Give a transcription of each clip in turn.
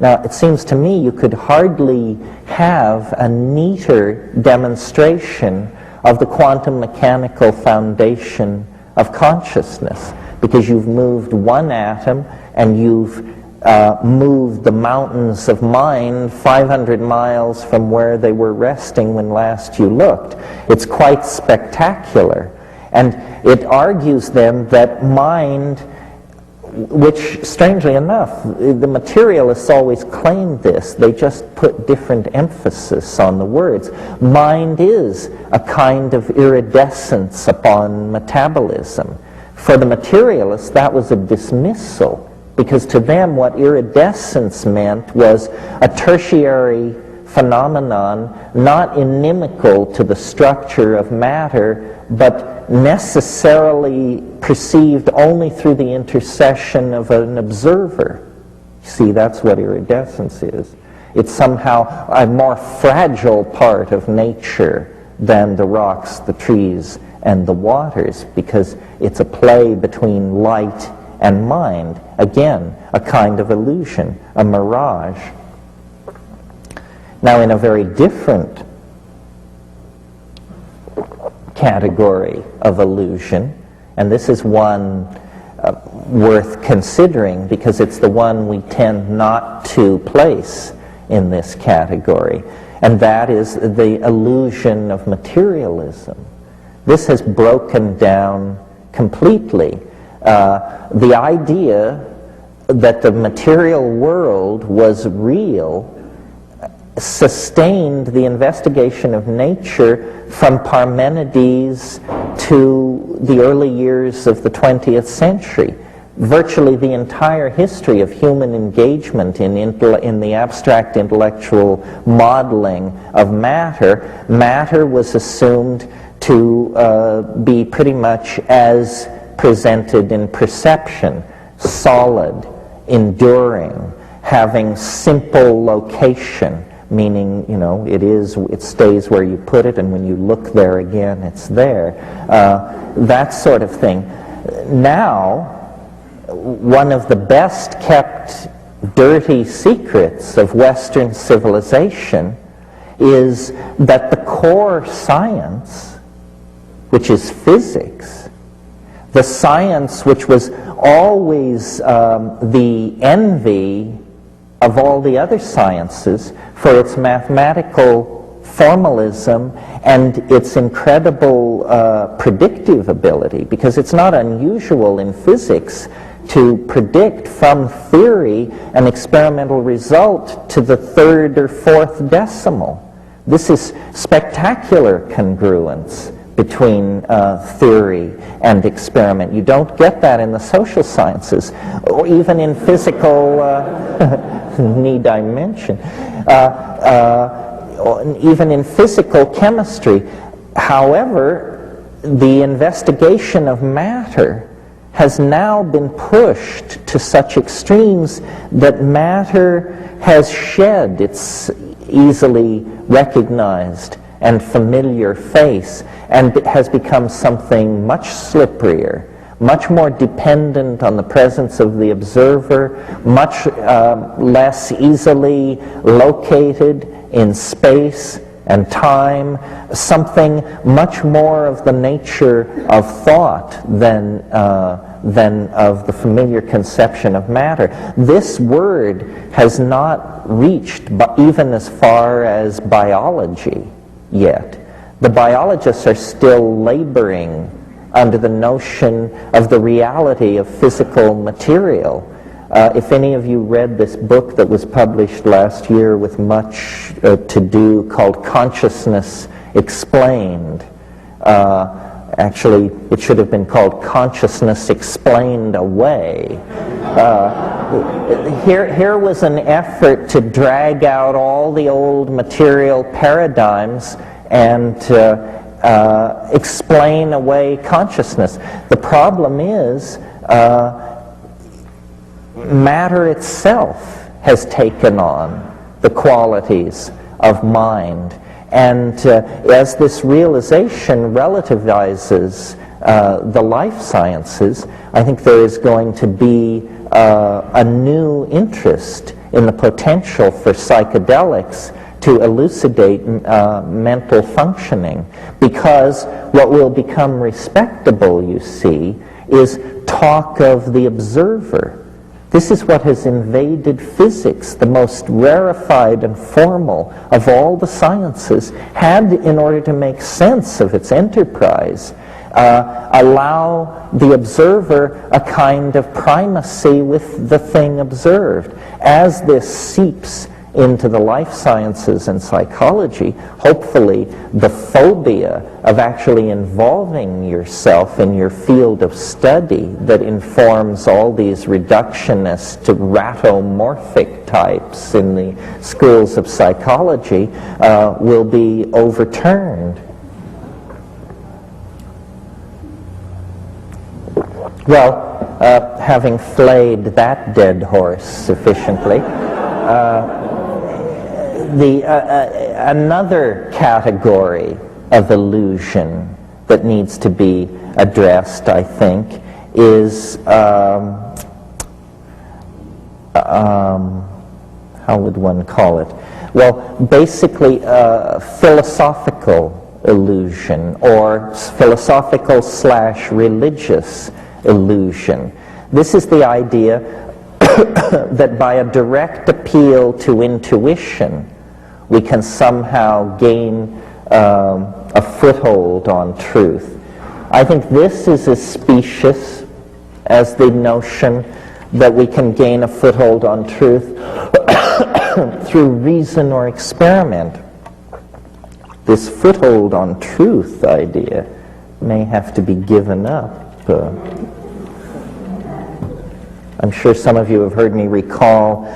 Now, it seems to me you could hardly have a neater demonstration of the quantum mechanical foundation of consciousness, because you've moved one atom and you've moved the mountains of mind 500 miles from where they were resting when last you looked. It's quite spectacular. And it argues then that mind, which, strangely enough, the materialists always claimed this. They just put different emphasis on the words. Mind is a kind of iridescence upon metabolism. For the materialists, that was a dismissal, because to them what iridescence meant was a tertiary phenomenon, not inimical to the structure of matter, but necessarily perceived only through the intercession of an observer. See, that's what iridescence is. It's somehow a more fragile part of nature than the rocks, the trees, and the waters, because it's a play between light and mind. Again, a kind of illusion, a mirage. Now, in a very different category of illusion, and this is one worth considering because it's the one we tend not to place in this category, and that is the illusion of materialism. This has broken down completely. The idea that the material world was real sustained the investigation of nature from Parmenides to the early years of the 20th century. Virtually the entire history of human engagement in the abstract intellectual modeling of matter, matter was assumed to be pretty much as presented in perception: solid, enduring, having simple location, meaning, you know, it stays where you put it, and when you look there again, it's there. That sort of thing. Now, one of the best kept dirty secrets of Western civilization is that the core science, which is physics, the science which was always the envy of all the other sciences for its mathematical formalism and its incredible predictive ability, because it's not unusual in physics to predict from theory an experimental result to the third or fourth decimal. This is spectacular congruence between theory and experiment. You don't get that in the social sciences, or even in physical, need I mention, even in physical chemistry. However, the investigation of matter has now been pushed to such extremes that matter has shed its easily recognized and familiar face, and it has become something much slipperier, much more dependent on the presence of the observer, much less easily located in space and time, something much more of the nature of thought than of the familiar conception of matter. This word has not reached even as far as biology yet. The biologists are still laboring under the notion of the reality of physical material. If any of you read this book that was published last year with much to do, called Consciousness Explained, actually it should have been called Consciousness Explained Away. Here was an effort to drag out all the old material paradigms and explain away consciousness. The problem is matter itself has taken on the qualities of mind. And as this realization relativizes the life sciences, I think there is going to be a new interest in the potential for psychedelics to elucidate mental functioning, because what will become respectable, you see, is talk of the observer. This is what has invaded physics, the most rarefied and formal of all the sciences, had, in order to make sense of its enterprise, allow the observer a kind of primacy with the thing observed. As this seeps into the life sciences and psychology, hopefully the phobia of actually involving yourself in your field of study that informs all these reductionist, ratomorphic types in the schools of psychology will be overturned. Well, having flayed that dead horse sufficiently, another category of illusion that needs to be addressed, I think, is how would one call it? Well, basically philosophical illusion, or philosophical/religious illusion. This is the idea that by a direct appeal to intuition, we can somehow gain a foothold on truth. I think this is as specious as the notion that we can gain a foothold on truth through reason or experiment. This foothold on truth idea may have to be given up. I'm sure some of you have heard me recall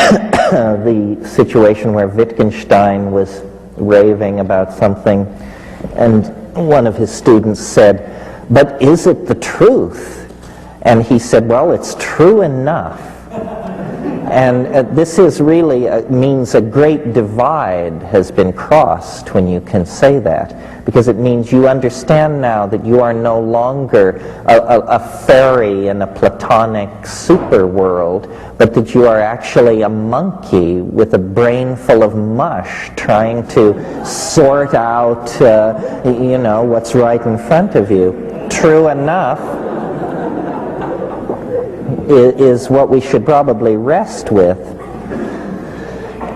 the situation where Wittgenstein was raving about something, and one of his students said, "But is it the truth?" And he said, "Well, it's true enough." And this is really means a great divide has been crossed when you can say that, because it means you understand now that you are no longer a fairy in a Platonic super world, but that you are actually a monkey with a brain full of mush trying to sort out, what's right in front of you. True enough is what we should probably rest with.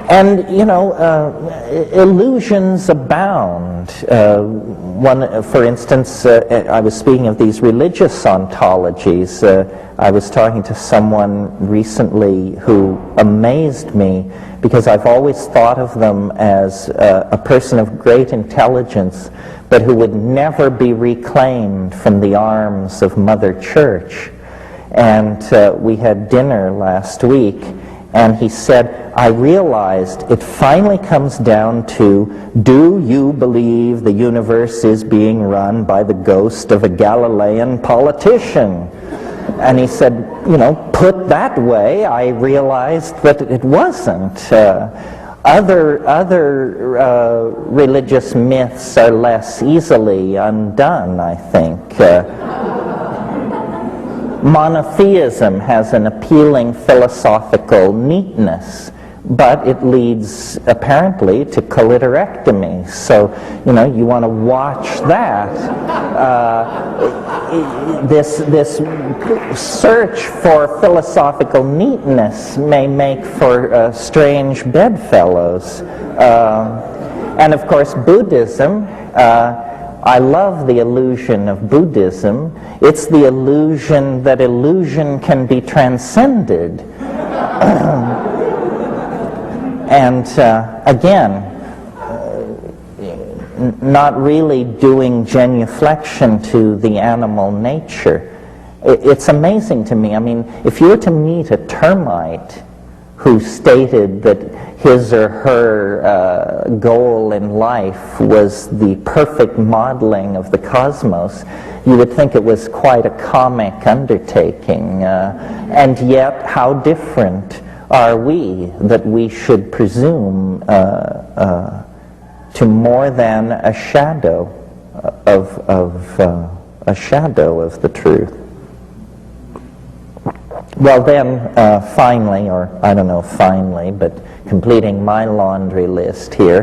And, illusions abound. For instance, I was speaking of these religious ontologies. I was talking to someone recently who amazed me, because I've always thought of them as a person of great intelligence, but who would never be reclaimed from the arms of Mother Church. And we had dinner last week, and he said, "I realized it finally comes down to, do you believe the universe is being run by the ghost of a Galilean politician?" And he said, put that way, I realized that it wasn't. Other religious myths are less easily undone, I think. Monotheism has an appealing philosophical neatness, but it leads apparently to clitorectomy. So, you want to watch that. This search for philosophical neatness may make for strange bedfellows. And of course, Buddhism. I love the illusion of Buddhism. It's the illusion that illusion can be transcended. And again, not really doing genuflection to the animal nature. It's amazing to me. I mean, if you were to meet a termite who stated that his or her goal in life was the perfect modeling of the cosmos, you would think it was quite a comic undertaking. And yet, how different are we that we should presume to more than a shadow of the truth? Well then, finally, or I don't know finally, but completing my laundry list here,